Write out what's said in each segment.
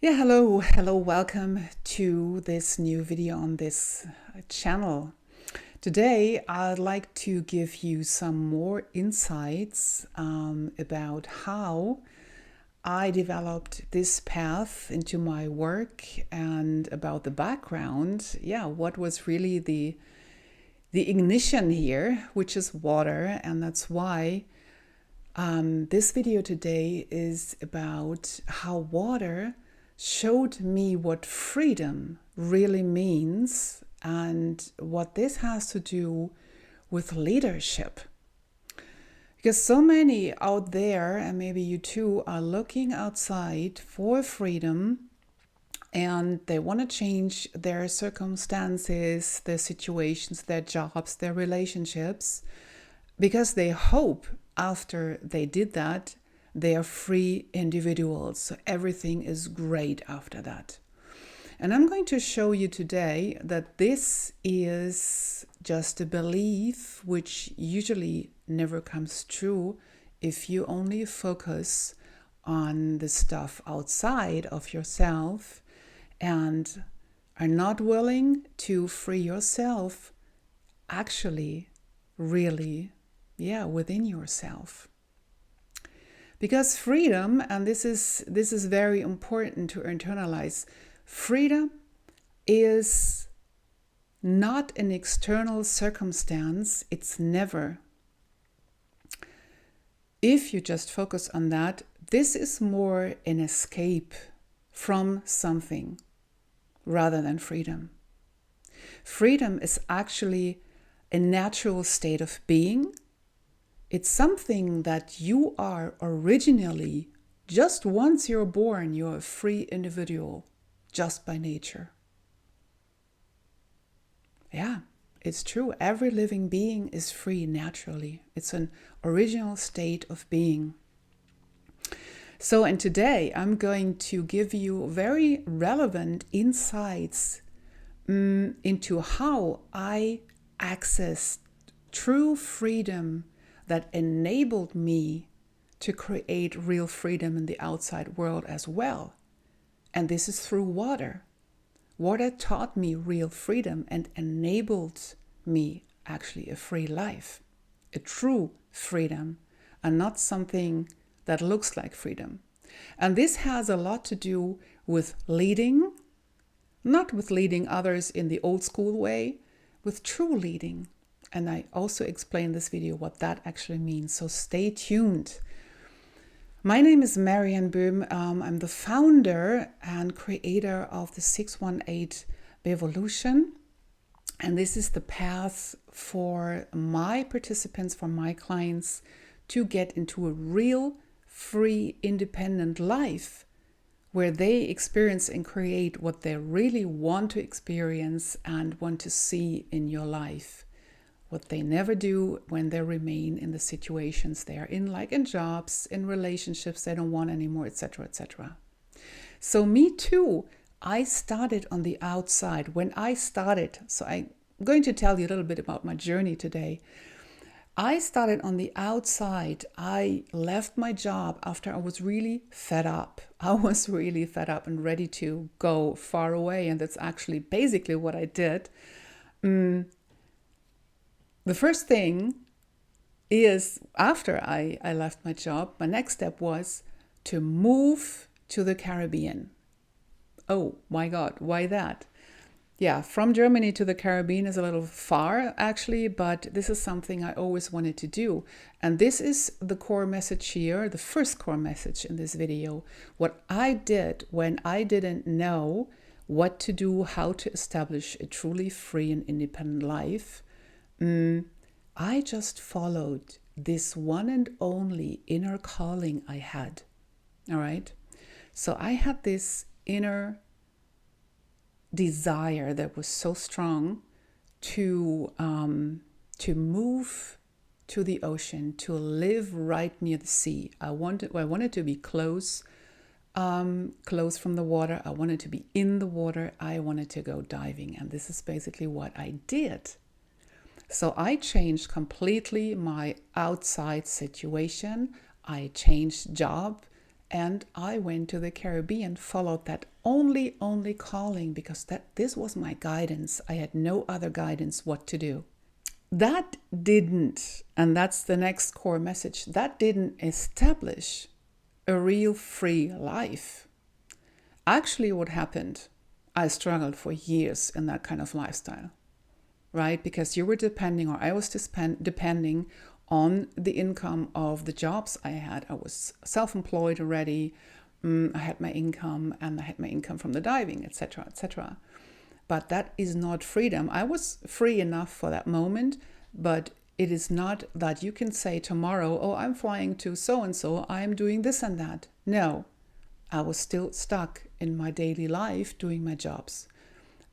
Hello, welcome to this new video on this channel. Today, I'd like to give you some more insights about how I developed this path into my work and about the background. What was really the ignition here, which is water, and that's why this video today is about how water showed me what freedom really means and what this has to do with leadership. Because so many out there, and maybe you too, are looking outside for freedom and they want to change their circumstances, their situations, their jobs, their relationships, because they hope after they did that, they are free individuals. So everything is great after that. And I'm going to show you today that this is just a belief which usually never comes true if you only focus on the stuff outside of yourself and are not willing to free yourself actually, really, within yourself. Because freedom, and this is very important to internalize, freedom is not an external circumstance. It's never. If you just focus on that, this is more an escape from something rather than freedom. Freedom is actually a natural state of being. It's something that you are originally, just once you're born, you're a free individual, just by nature. Yeah, it's true. Every living being is free naturally. It's an original state of being. So, and today I'm going to give you very relevant insights into how I accessed true freedom that enabled me to create real freedom in the outside world as well. And this is through water. Water taught me real freedom and enabled me actually a free life, a true freedom, and not something that looks like freedom. And this has a lot to do with leading, not with leading others in the old school way, with true leading. And I also explain in this video what that actually means. So stay tuned. My name is Marianne Böhm. I'm the founder and creator of the 618 Revolution. And this is the path for my participants, for my clients, to get into a real, free, independent life where they experience and create what they really want to experience and want to see in your life. What they never do when they remain in the situations they are in, like in jobs, in relationships they don't want anymore, etc., etc. So me too, I started on the outside. When I started, so I'm going to tell you a little bit about my journey today. I started on the outside. I left my job after I was really fed up. I was really fed up and ready to go far away. And that's actually basically what I did. The first thing is, after I left my job, my next step was to move to the Caribbean. Oh my God, why that? Yeah, from Germany to the Caribbean is a little far actually, but this is something I always wanted to do. And this is the core message here, the first core message in this video. What I did when I didn't know what to do, how to establish a truly free and independent life, I just followed this one and only inner calling I had. All right. So I had this inner desire that was so strong to move to the ocean, to live right near the sea. I wanted to be close from the water. I wanted to be in the water. I wanted to go diving. And this is basically what I did. So I changed completely my outside situation. I changed job And I went to the Caribbean, followed that only calling, because this was my guidance. I had no other guidance what to do. That didn't, and that's the next core message, that didn't establish a real free life. Actually, what happened, I struggled for years in that kind of lifestyle, right? Because you were depending, or I was depending on the income of the jobs I had. I was self-employed already. I had my income, and I had my income from the diving, etc., etc. But that is not freedom. I was free enough for that moment, but it is not that you can say tomorrow, oh, I'm flying to so-and-so, I'm doing this and that. No, I was still stuck in my daily life doing my jobs.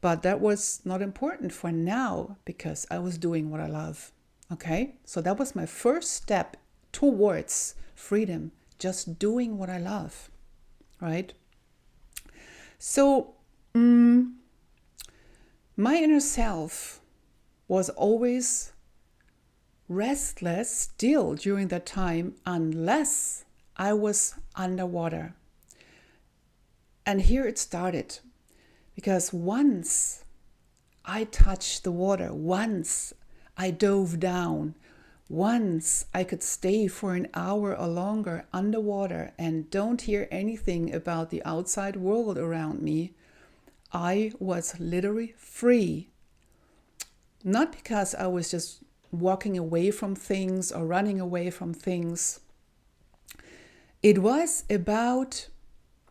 But that was not important for now, because I was doing what I love. Okay, so that was my first step towards freedom, just doing what I love, right? So my inner self was always restless still during that time, unless I was underwater. And here it started, because once I touched the water, once I dove down, once I could stay for an hour or longer underwater and don't hear anything about the outside world around me, I was literally free. Not because I was just walking away from things or running away from things. It was about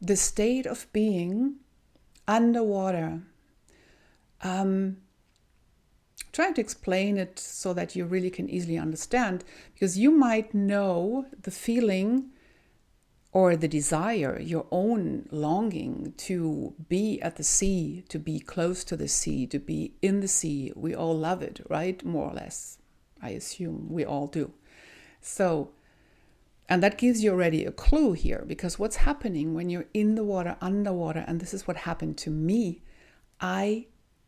the state of being underwater. Trying to explain it so that you really can easily understand, because you might know the feeling or the desire, your own longing to be at the sea, to be close to the sea, to be in the sea. We all love it, right? More or less. I assume we all do. So, and that gives you already a clue here, because what's happening when you're in the water, underwater, and this is what happened to me, I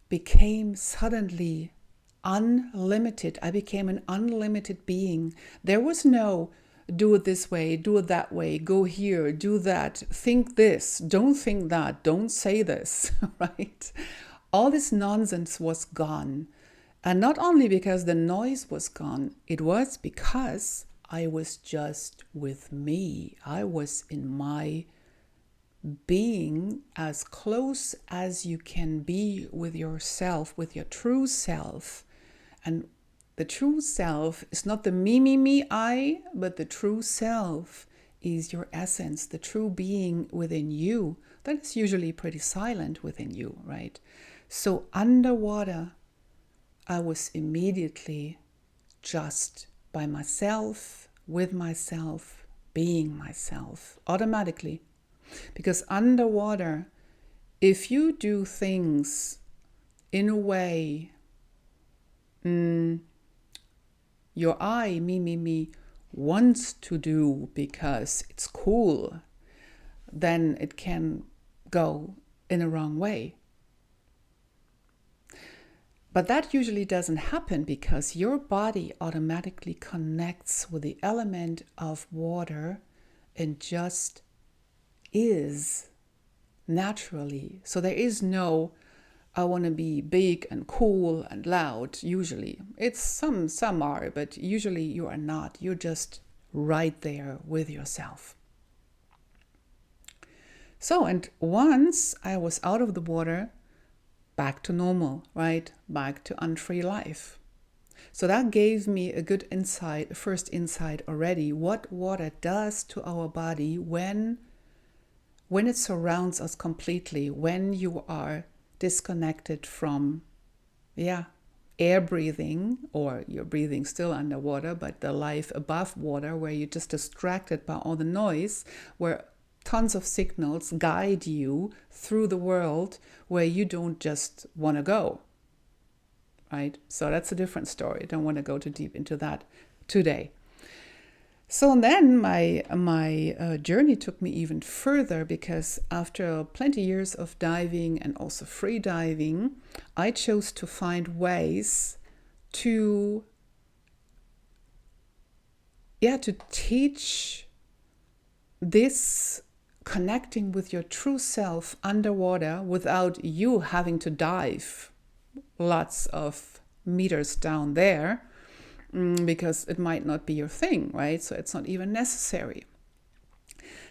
became suddenly unlimited. I became an unlimited being. There was no do it this way, do it that way, go here, do that, think this, don't think that, don't say this, right? All this nonsense was gone. And not only because the noise was gone, it was because I was just with me. I was in my being, as close as you can be with yourself, with your true self. And the true self is not the me, I, but the true self is your essence, the true being within you. That is usually pretty silent within you, right? So underwater, I was immediately just by myself, with myself, being myself, automatically. Because underwater, if you do things in a way your I, me, wants to do because it's cool, then it can go in a wrong way. But that usually doesn't happen, because your body automatically connects with the element of water and just is naturally. So there is no I want to be big and cool and loud. Usually it's some are, but usually you are not. You're just right there with yourself. So, and once I was out of the water, back to normal, right? Back to unfree life. So that gave me a good insight, a first insight already, what water does to our body when it surrounds us completely, when you are disconnected from, air breathing, or you're breathing still underwater, but the life above water, where you're just distracted by all the noise, where tons of signals guide you through the world where you don't just want to go, right? So that's a different story. I don't want to go too deep into that today. So then my journey took me even further, because after plenty years of diving and also free diving, I chose to find ways to teach this connecting with your true self underwater without you having to dive lots of meters down there, because it might not be your thing, right? So it's not even necessary.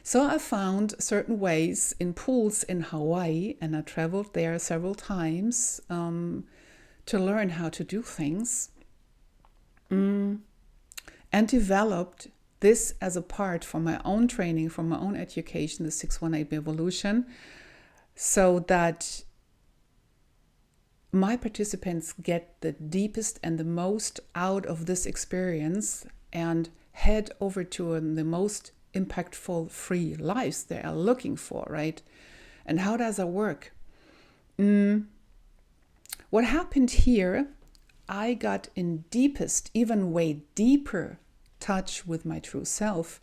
So I found certain ways in pools in Hawaii, and I traveled there several times to learn how to do things, and developed this as a part for my own training, for my own education, the 618 Evolution, so that my participants get the deepest and the most out of this experience and head over to the most impactful, free lives they are looking for, right? And how does that work? What happened here, I got in deepest, even way deeper touch with my true self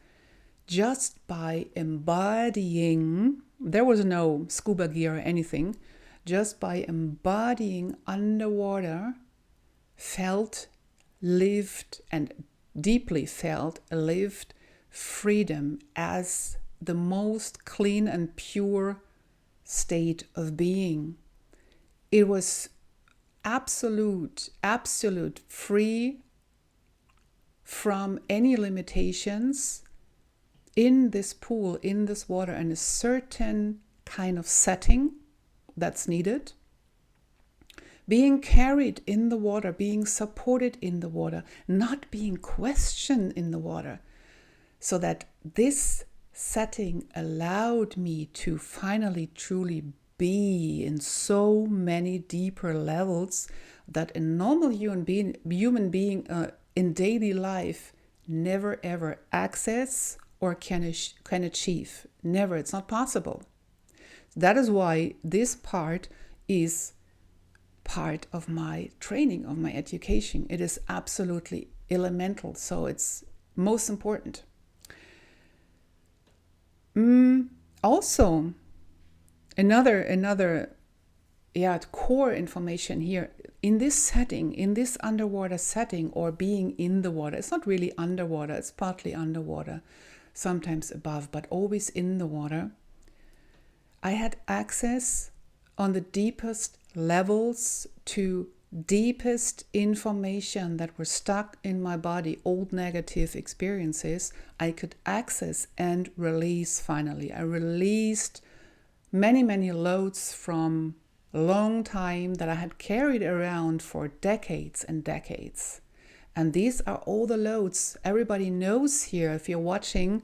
just by embodying. There was no scuba gear or anything. Just by embodying underwater, felt, lived, and deeply felt, lived freedom as the most clean and pure state of being. It was absolute free from any limitations in this pool, in this water, in a certain kind of setting that's needed. Being carried in the water, being supported in the water, not being questioned in the water. So that this setting allowed me to finally truly be in so many deeper levels that a normal human being in daily life never ever access or can achieve. Never. It's not possible. That is why this part is part of my training, of my education. It is absolutely elemental, so it's most important. Also, another core information here, in this setting, in this underwater setting, or being in the water, it's not really underwater, it's partly underwater, sometimes above, but always in the water. I had access on the deepest levels to deepest information that were stuck in my body, old negative experiences. I could access and release finally. I released many loads from a long time that I had carried around for decades and decades. And these are all the loads everybody knows here. If you're watching,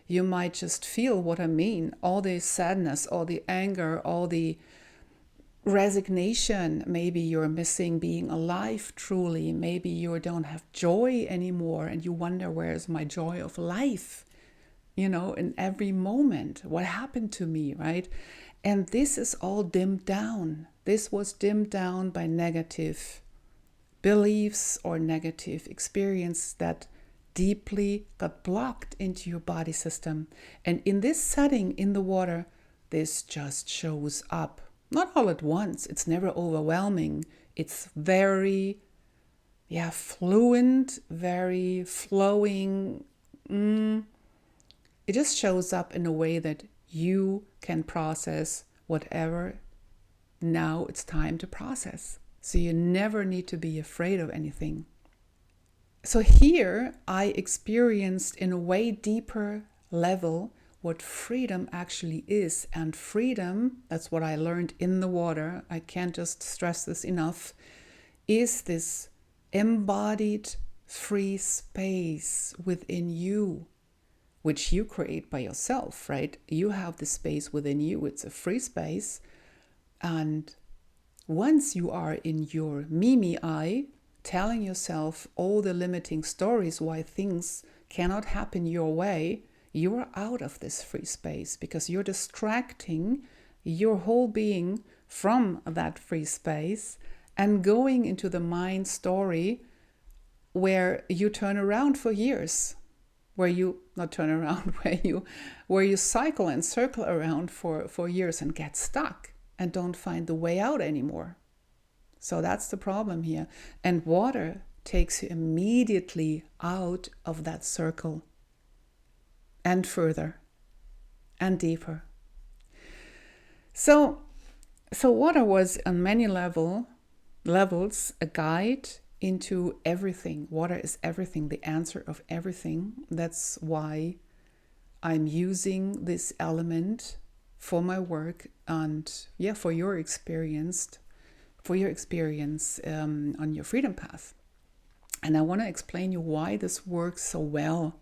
you might just feel what I mean. All the sadness, all the anger, all the resignation. Maybe you're missing being alive truly. Maybe you don't have joy anymore and you wonder, where's my joy of life? In every moment, what happened to me, right? And this is all dimmed down. This was dimmed down by negative beliefs or negative experience that deeply got blocked into your body system. And in this setting, in the water, this just shows up. Not all at once. It's never overwhelming. It's very, fluent, very flowing. It just shows up in a way that you can process whatever now it's time to process. So you never need to be afraid of anything. So here I experienced in a way deeper level what freedom actually is. And freedom, that's what I learned in the water, I can't just stress this enough, is this embodied free space within you, which you create by yourself, right? You have the space within you. It's a free space. And once you are in your me eye, telling yourself all the limiting stories why things cannot happen your way, you are out of this free space because you're distracting your whole being from that free space and going into the mind story where you turn around for years, where you cycle and circle around for years and get stuck and don't find the way out anymore. So that's the problem here. And water takes you immediately out of that circle and further. and deeper. So water was on many levels a guide into everything. Water is everything, the answer of everything. That's why I'm using this element for my work and for your experience on your freedom path. And I want to explain you why this works so well.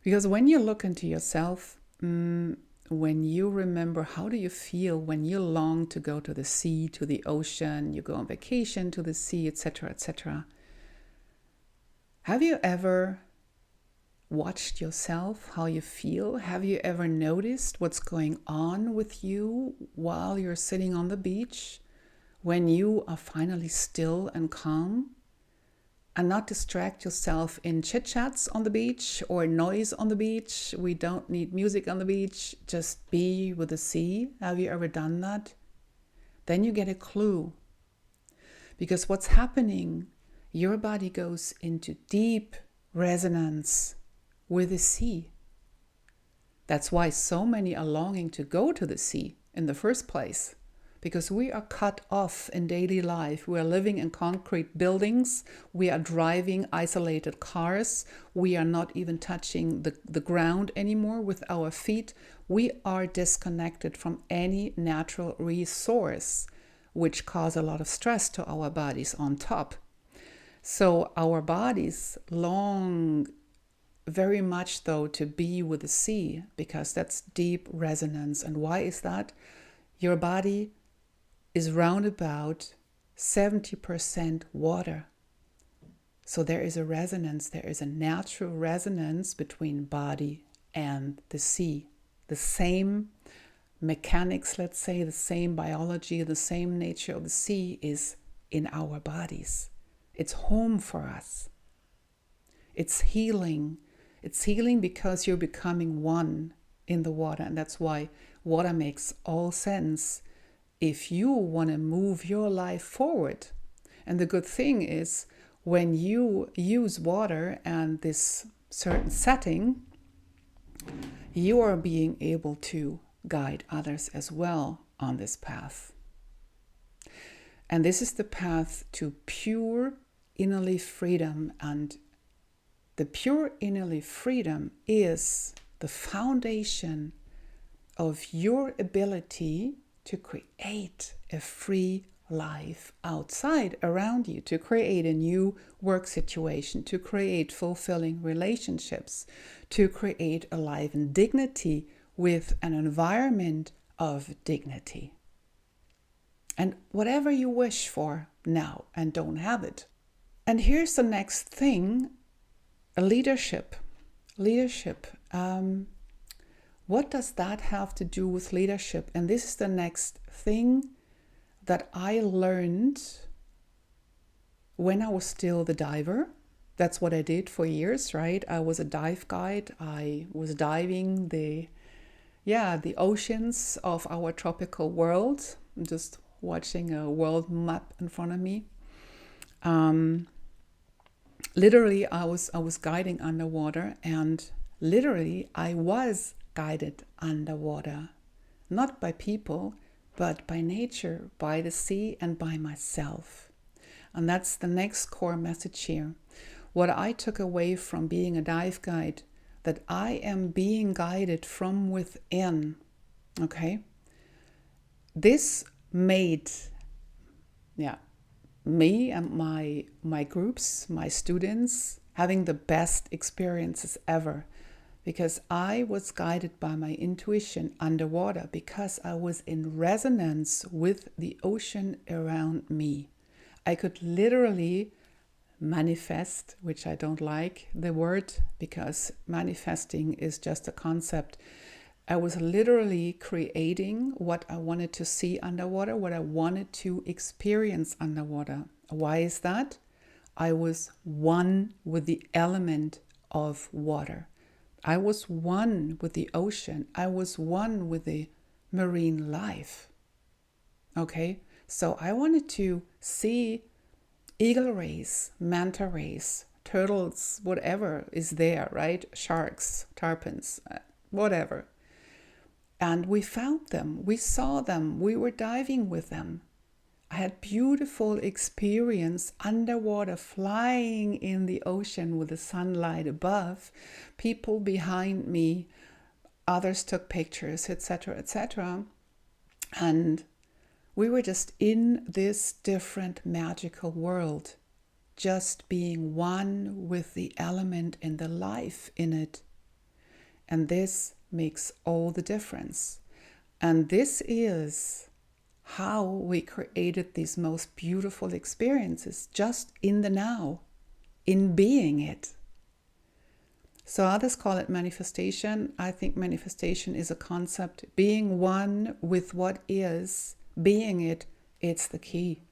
Because when you look into yourself, when you remember how do you feel when you long to go to the sea, to the ocean, you go on vacation to the sea, etc., etc. Have you ever watched yourself, how you feel? Have you ever noticed what's going on with you while you're sitting on the beach, when you are finally still and calm? And not distract yourself in chit-chats on the beach or noise on the beach. We don't need music on the beach. Just be with the sea. Have you ever done that? Then you get a clue. Because what's happening, your body goes into deep resonance with the sea. That's why so many are longing to go to the sea in the first place. Because we are cut off in daily life. We are living in concrete buildings. We are driving isolated cars. We are not even touching the ground anymore with our feet. We are disconnected from any natural resource, which cause a lot of stress to our bodies on top. So our bodies long very much though to be with the sea, because that's deep resonance. And why is that? Your body is round about 70% water. So there is a resonance, there is a natural resonance between body and the sea. The same mechanics, let's say, the same biology, the same nature of the sea is in our bodies. It's home for us. It's healing. It's healing because you're becoming one in the water. And that's why water makes all sense if you want to move your life forward. And the good thing is, when you use water and this certain setting, you are being able to guide others as well on this path. And this is the path to pure innerly freedom. And the pure innerly freedom is the foundation of your ability to create a free life outside around you, to create a new work situation, to create fulfilling relationships, to create a life in dignity with an environment of dignity. And whatever you wish for now and don't have it. And here's the next thing, leadership. What does that have to do with leadership? And this is the next thing that I learned when I was still the diver. That's what I did for years, right? I was a dive guide. I was diving the oceans of our tropical world. I'm just watching a world map in front of me. Literally, I was guiding underwater, and literally I was guided underwater, not by people, but by nature, by the sea, and by myself. And that's the next core message here. What I took away from being a dive guide, that I am being guided from within. Okay? This made me and my groups, my students, having the best experiences ever. Because I was guided by my intuition underwater, because I was in resonance with the ocean around me. I could literally manifest, which I don't like the word, because manifesting is just a concept. I was literally creating what I wanted to see underwater, what I wanted to experience underwater. Why is that? I was one with the element of water. I was one with the ocean. I was one with the marine life. Okay, so I wanted to see eagle rays, manta rays, turtles, whatever is there, right? Sharks, tarpons, whatever. And we found them, we saw them, we were diving with them. I had beautiful experience underwater, flying in the ocean with the sunlight above, people behind me, others took pictures, etc., etc. And we were just in this different magical world, just being one with the element and the life in it. And this makes all the difference. And this is how we created these most beautiful experiences, just in the now, in being it. So others call it manifestation. I think manifestation is a concept. Being one with what is, being it, it's the key.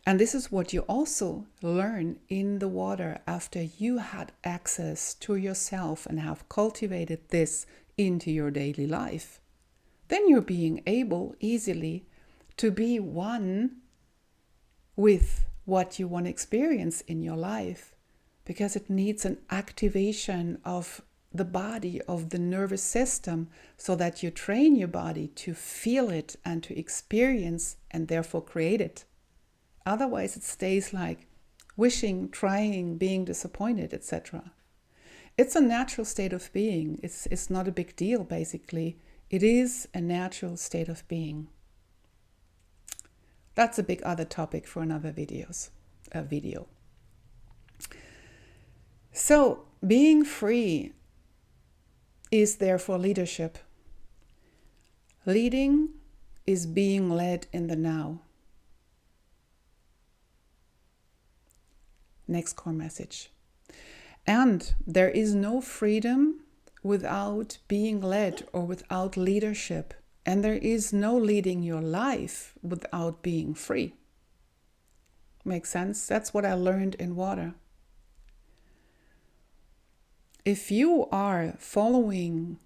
And this is what you also learn in the water after you had access to yourself and have cultivated this into your daily life. Then you're being able easily to be one with what you want to experience in your life, because it needs an activation of the body, of the nervous system, so that you train your body to feel it and to experience and therefore create it. Otherwise, it stays like wishing, trying, being disappointed, etc. It's a natural state of being. It's not a big deal, basically. It is a natural state of being. That's a big other topic for another video. So, being free is therefore leadership. Leading is being led in the now. Next core message. And there is no freedom without being led or without leadership. And there is no leading your life without being free. Makes sense? That's what I learned in water. If you are following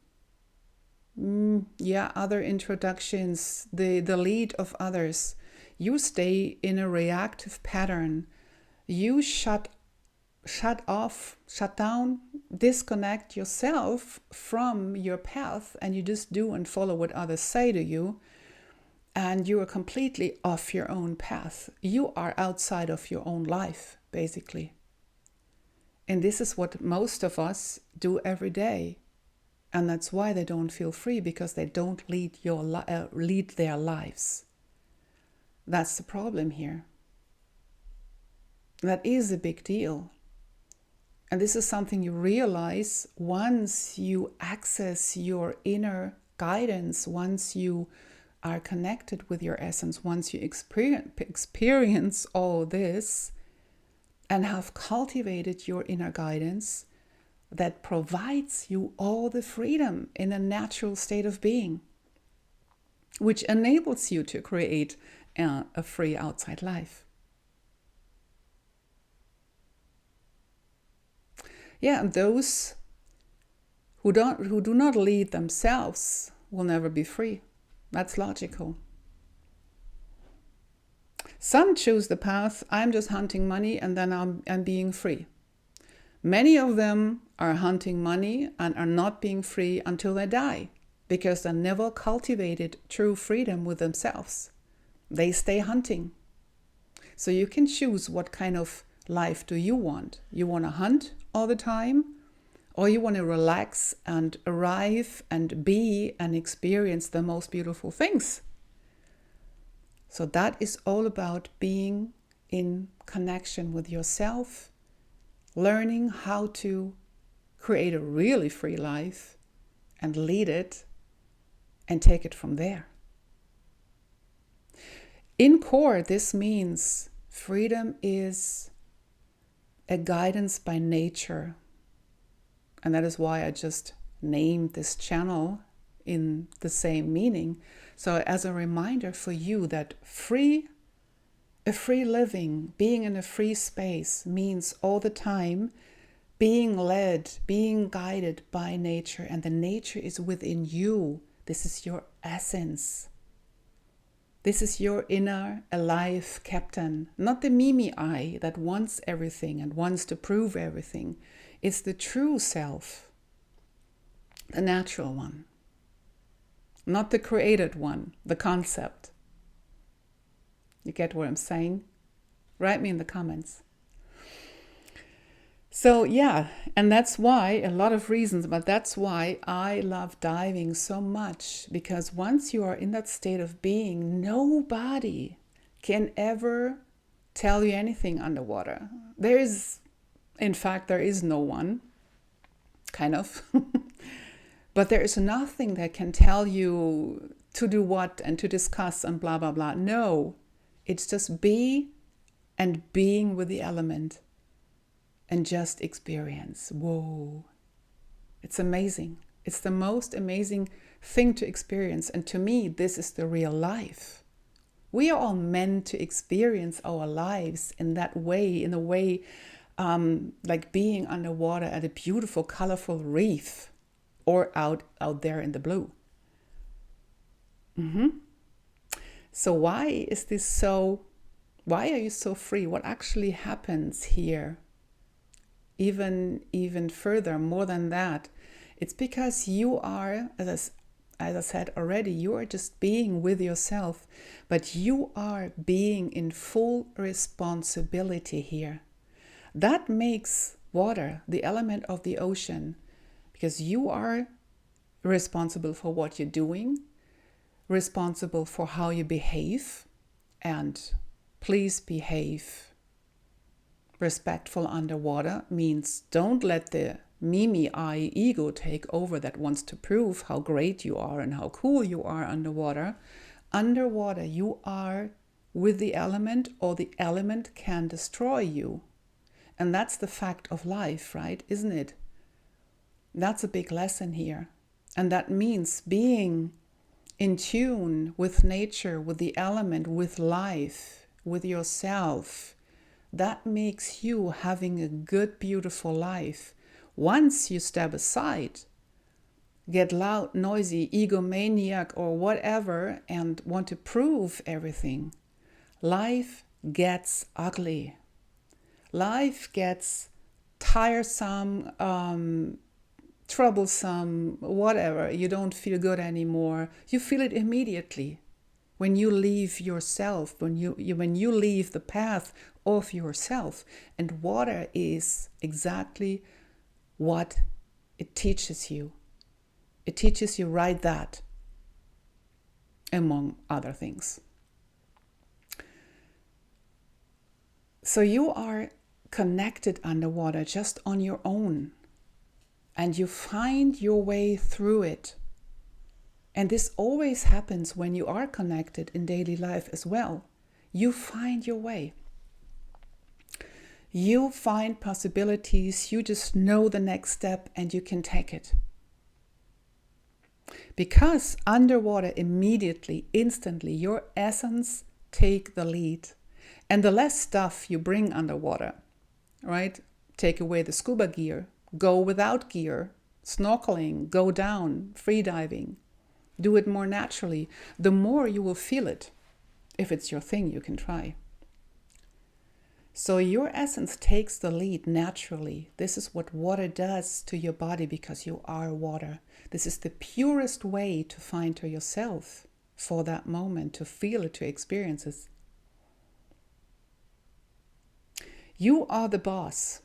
other introductions, the lead of others, you stay in a reactive pattern. You shut down, disconnect yourself from your path, and you just do and follow what others say to you, and you are completely off your own path. You are outside of your own life, basically. And this is what most of us do every day. And that's why they don't feel free, because they don't lead their lives. That's the problem here. That is a big deal. And this is something you realize once you access your inner guidance, once you are connected with your essence, once you experience all this and have cultivated your inner guidance that provides you all the freedom in a natural state of being, which enables you to create a free outside life. Yeah, and those who do not lead themselves will never be free. That's logical. Some choose the path, I'm just hunting money and then I'm being free. Many of them are hunting money and are not being free until they die, because they never cultivated true freedom with themselves. They stay hunting. So you can choose what kind of life do you want. You want to hunt all the time, or you want to relax and arrive and be and experience the most beautiful things. So that is all about being in connection with yourself, learning how to create a really free life and lead it and take it from there. In core, this means freedom is a guidance by nature. And that is why I just named this channel in the same meaning. So as a reminder for you that a free living, being in a free space means all the time being led, being guided by nature. And the nature is within you. This is your essence. This is your inner alive captain, not the Mimi I that wants everything and wants to prove everything. It's the true self, the natural one. not the created one, the concept. You get what I'm saying? Write me in the comments. So yeah, and that's why, a lot of reasons, but that's why I love diving so much, because once you are in that state of being, nobody can ever tell you anything underwater. In fact, there is no one, kind of. But there is nothing that can tell you to do what and to discuss and blah, blah, blah. No, it's just be and being with the element and just experience. Whoa, it's amazing. It's the most amazing thing to experience. And to me, this is the real life. We are all meant to experience our lives in that way, in a way like being underwater at a beautiful, colorful reef or out there in the blue. So why are you so free? What actually happens here? Even further, more than that, it's because you are, as I said already, you are just being with yourself, but you are being in full responsibility here. That makes water the element of the ocean, because you are responsible for what you're doing, responsible for how you behave, and please behave respectful underwater. Means don't let the me, I ego take over that wants to prove how great you are and how cool you are underwater. Underwater, you are with the element, or the element can destroy you. And that's the fact of life, right? Isn't it? That's a big lesson here. And that means being in tune with nature, with the element, with life, with yourself. That makes you having a good, beautiful life. Once you step aside, get loud, noisy, egomaniac, or whatever, and want to prove everything, life gets ugly. Life gets tiresome, troublesome, whatever. You don't feel good anymore. You feel it immediately. When you leave yourself, when you leave the path of yourself. And water is exactly what it teaches you. It teaches you right that, among other things. So you are connected underwater just on your own, and you find your way through it. And this always happens when you are connected in daily life as well. You find your way. You find possibilities. You just know the next step and you can take it. Because underwater, immediately, instantly, your essence take the lead. And the less stuff you bring underwater, right? Take away the scuba gear, go without gear, snorkeling, go down, free diving. Do it more naturally. The more you will feel it. If it's your thing, you can try. So your essence takes the lead naturally. This is what water does to your body, because you are water. This is the purest way to find to yourself for that moment, to feel it, to experience it. You are the boss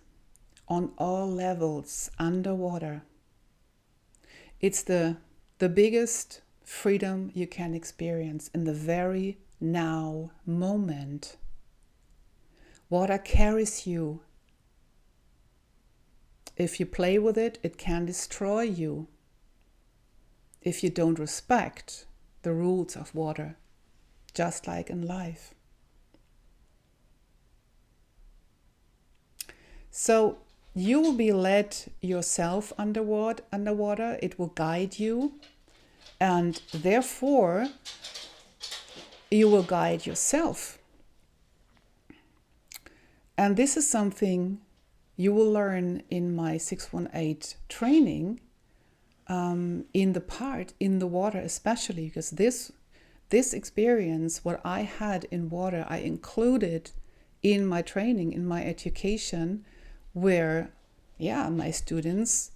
on all levels underwater. It's the biggest freedom you can experience in the very now moment. Water carries you. If you play with it, it can destroy you. If you don't respect the rules of water, just like in life. So you will be led yourself underwater. It will guide you. And therefore, you will guide yourself. And this is something you will learn in my 618 training, in the water especially, because this experience, what I had in water, I included in my training, in my education, where, my students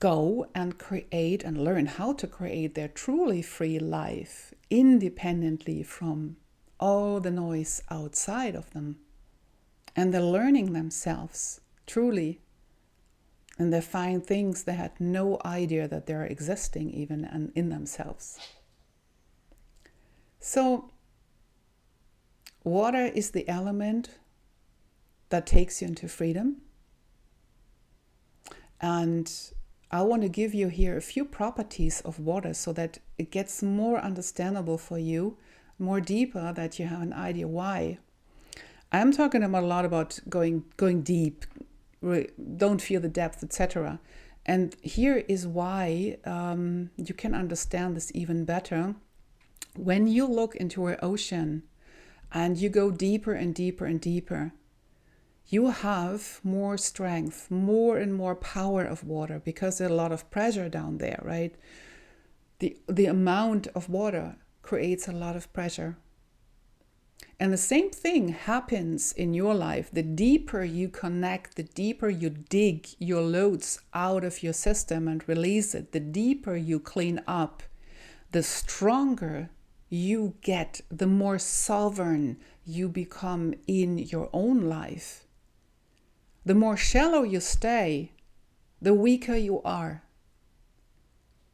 go and create and learn how to create their truly free life independently from all the noise outside of them. And they're learning themselves truly. And they find things they had no idea that they're existing even and in themselves. So water is the element that takes you into freedom. And I want to give you here a few properties of water so that it gets more understandable for you, more deeper, that you have an idea why. I'm talking about a lot about going deep, don't feel the depth, etc. And here is why you can understand this even better. When you look into an ocean and you go deeper and deeper and deeper, you have more strength, more and more power of water because there's a lot of pressure down there, right? The amount of water creates a lot of pressure. And the same thing happens in your life. The deeper you connect, the deeper you dig your loads out of your system and release it, the deeper you clean up, the stronger you get, the more sovereign you become in your own life. The more shallow you stay, the weaker you are.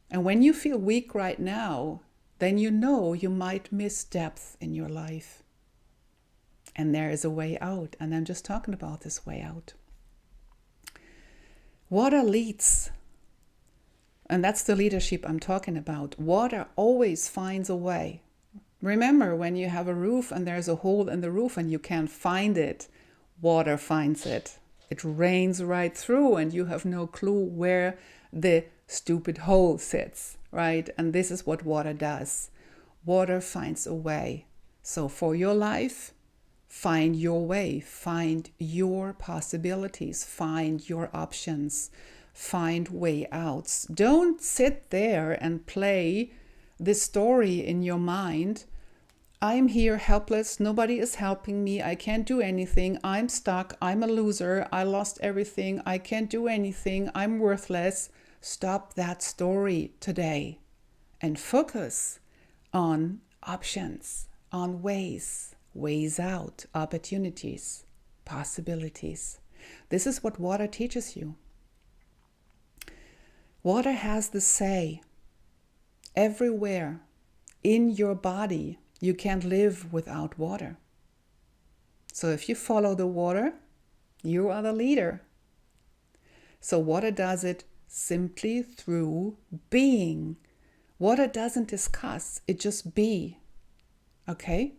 And when you feel weak right now, then you know you might miss depth in your life. And there is a way out. And I'm just talking about this way out. Water leads. And that's the leadership I'm talking about. Water always finds a way. Remember, when you have a roof and there's a hole in the roof and you can't find it, water finds it. It rains right through and you have no clue where the stupid hole sits, right? And this is what water does. Water finds a way. So for your life, find your way, find your possibilities, find your options, find way outs. Don't sit there and play this story in your mind. I'm here helpless, nobody is helping me, I can't do anything, I'm stuck, I'm a loser, I lost everything, I can't do anything, I'm worthless. Stop that story today and focus on options, on ways out, opportunities, possibilities. This is what water teaches you. Water has the say. Everywhere in your body, you can't live without water. So if you follow the water, you are the leader. So water does it simply through being. Water doesn't discuss, it just be. Okay?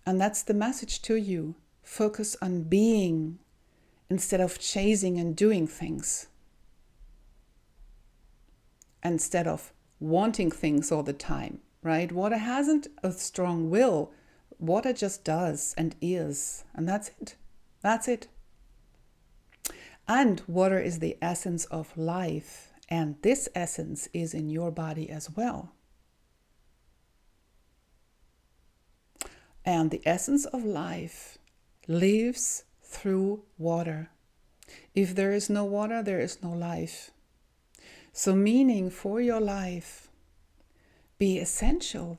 And that's the message to you. Focus on being instead of chasing and doing things. Instead of wanting things all the time, right? Water hasn't a strong will. Water just does and is. And that's it. That's it. And water is the essence of life. And this essence is in your body as well. And the essence of life lives through water. If there is no water, there is no life. So meaning for your life, be essential.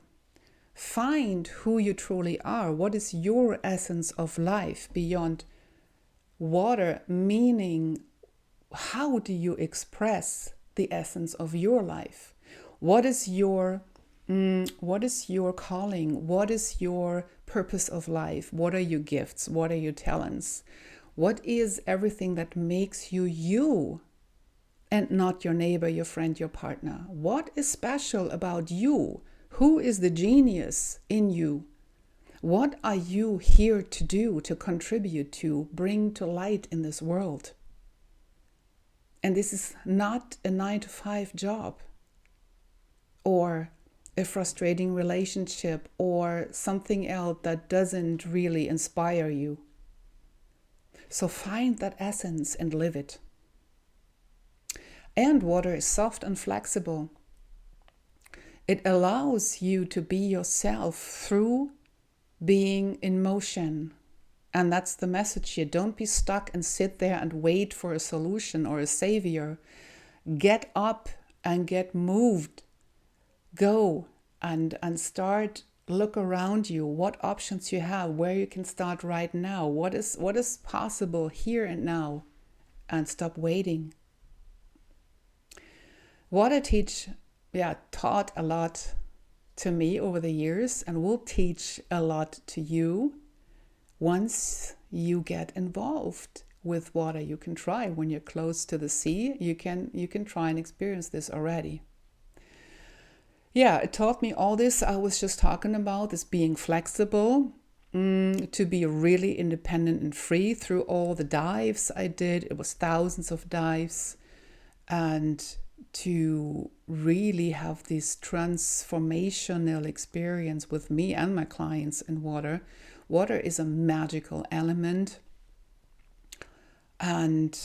Find who you truly are. What is your essence of life beyond water? Meaning, how do you express the essence of your life? What is your calling? What is your purpose of life? What are your gifts? What are your talents? What is everything that makes you you and not your neighbor, your friend, your partner? What is special about you? Who is the genius in you? What are you here to do, to contribute to, bring to light in this world? And this is not a 9-to-5 job or a frustrating relationship or something else that doesn't really inspire you. So find that essence and live it. And water is soft and flexible. It allows you to be yourself through being in motion. And that's the message here. Don't be stuck and sit there and wait for a solution or a savior. Get up and get moved. Go and start, look around you, what options you have, where you can start right now, what is possible here and now, and stop waiting. Water taught a lot to me over the years and will teach a lot to you once you get involved with water. You can try when you're close to the sea. You can try and experience this already. Yeah, it taught me all this I was just talking about, this being flexible, to be really independent and free through all the dives I did. It was thousands of dives, and to really have this transformational experience with me and my clients in water. Water is a magical element, and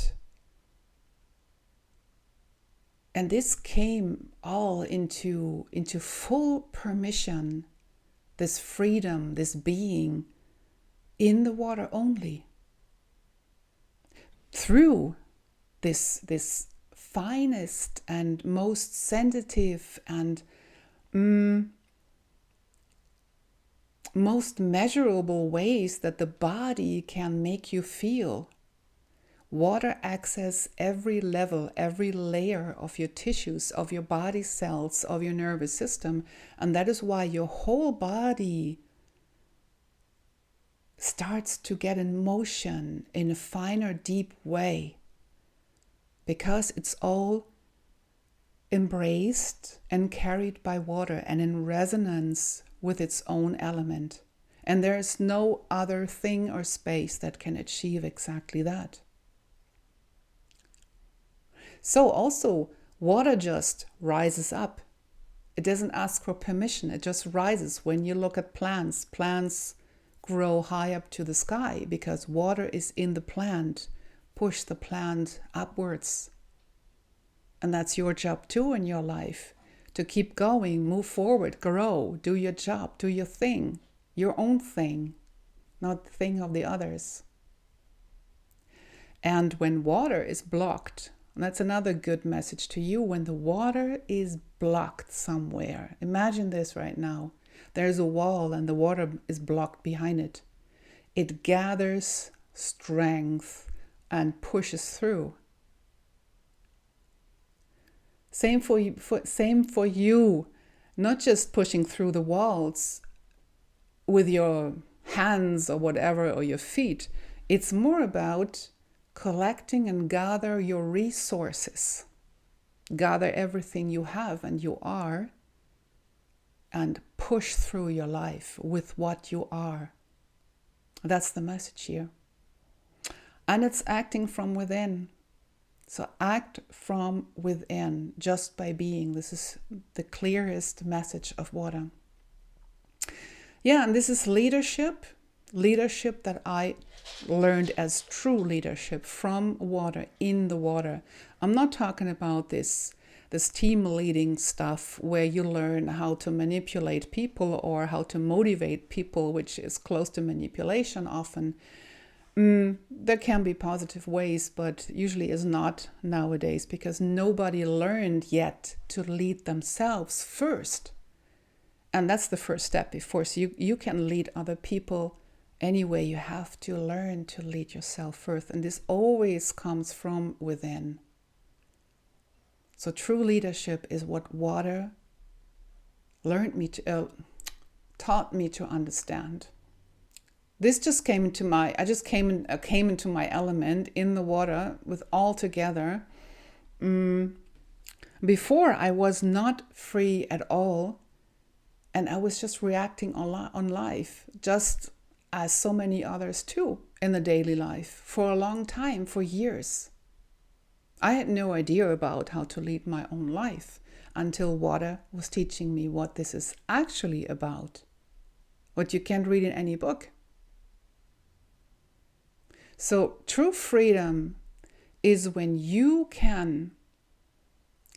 this came all into full permission, this freedom, this being in the water only, through this finest and most sensitive and most measurable ways that the body can make you feel. Water accesses every level, every layer of your tissues, of your body cells, of your nervous system. And that is why your whole body starts to get in motion in a finer, deep way. Because it's all embraced and carried by water and in resonance with its own element. And there is no other thing or space that can achieve exactly that. So also, water just rises up. It doesn't ask for permission. It just rises. When you look at plants, plants grow high up to the sky because water is in the plant. Push the plant upwards. And that's your job too in your life. To keep going, move forward, grow, do your job, do your thing, your own thing, not the thing of the others. And when water is blocked, and that's another good message to you, when the water is blocked somewhere, imagine this right now. There's a wall and the water is blocked behind it. It gathers strength and pushes through. Same for you, not just pushing through the walls with your hands or whatever, or your feet. It's more about collecting and gather your resources. Gather everything you have and you are, and push through your life with what you are. That's the message here. And it's acting from within. So act from within just by being. This is the clearest message of water. Yeah, and this is leadership that I learned as true leadership from water, in the water. I'm not talking about this team leading stuff where you learn how to manipulate people or how to motivate people, which is close to manipulation often. There can be positive ways, but usually is not nowadays, because nobody learned yet to lead themselves first. And that's the first step. Before you can lead other people anyway, you have to learn to lead yourself first. And this always comes from within. So true leadership is what water taught me to understand. This just came into came into my element in the water with all together. Before I was not free at all, and I was just reacting on life, just as so many others too in the daily life for a long time, for years. I had no idea about how to lead my own life until water was teaching me what this is actually about, what you can't read in any book. So true freedom is when you can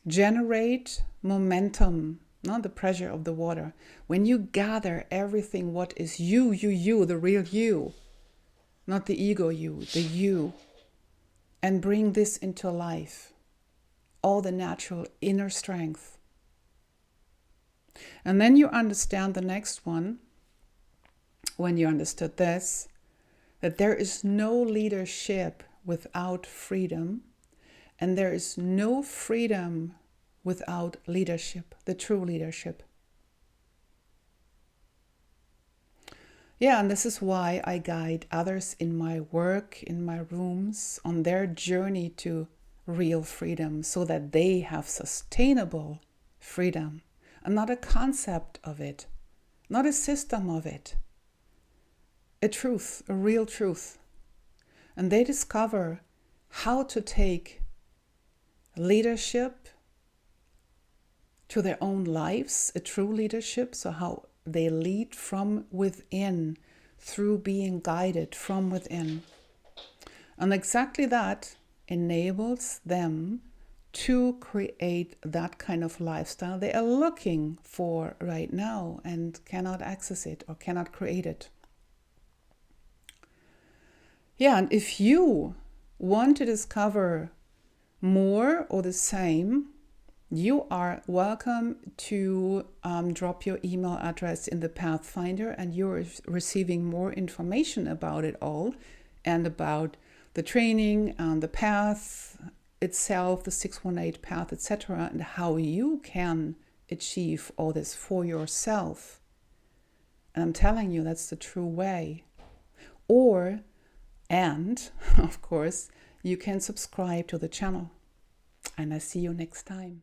generate momentum, not the pressure of the water. When you gather everything, what is you, the real you, not the ego you, the you, and bring this into life. all the natural inner strength. And then you understand the next one, when you understood this, that there is no leadership without freedom, and there is no freedom without leadership, the true leadership. Yeah, and this is why I guide others in my work, in my rooms, on their journey to real freedom, so that they have sustainable freedom, and not a concept of it, not a system of it, a truth, a real truth. And they discover how to take leadership to their own lives, a true leadership, so how they lead from within, through being guided from within. And exactly that enables them to create that kind of lifestyle they are looking for right now and cannot access it or cannot create it. Yeah, and if you want to discover more or the same, you are welcome to drop your email address in the Pathfinder, and you're receiving more information about it all, and about the training and the path itself, the 618 path, etc., and how you can achieve all this for yourself. And I'm telling you, that's the true way. And of course, you can subscribe to the channel. And I see you next time.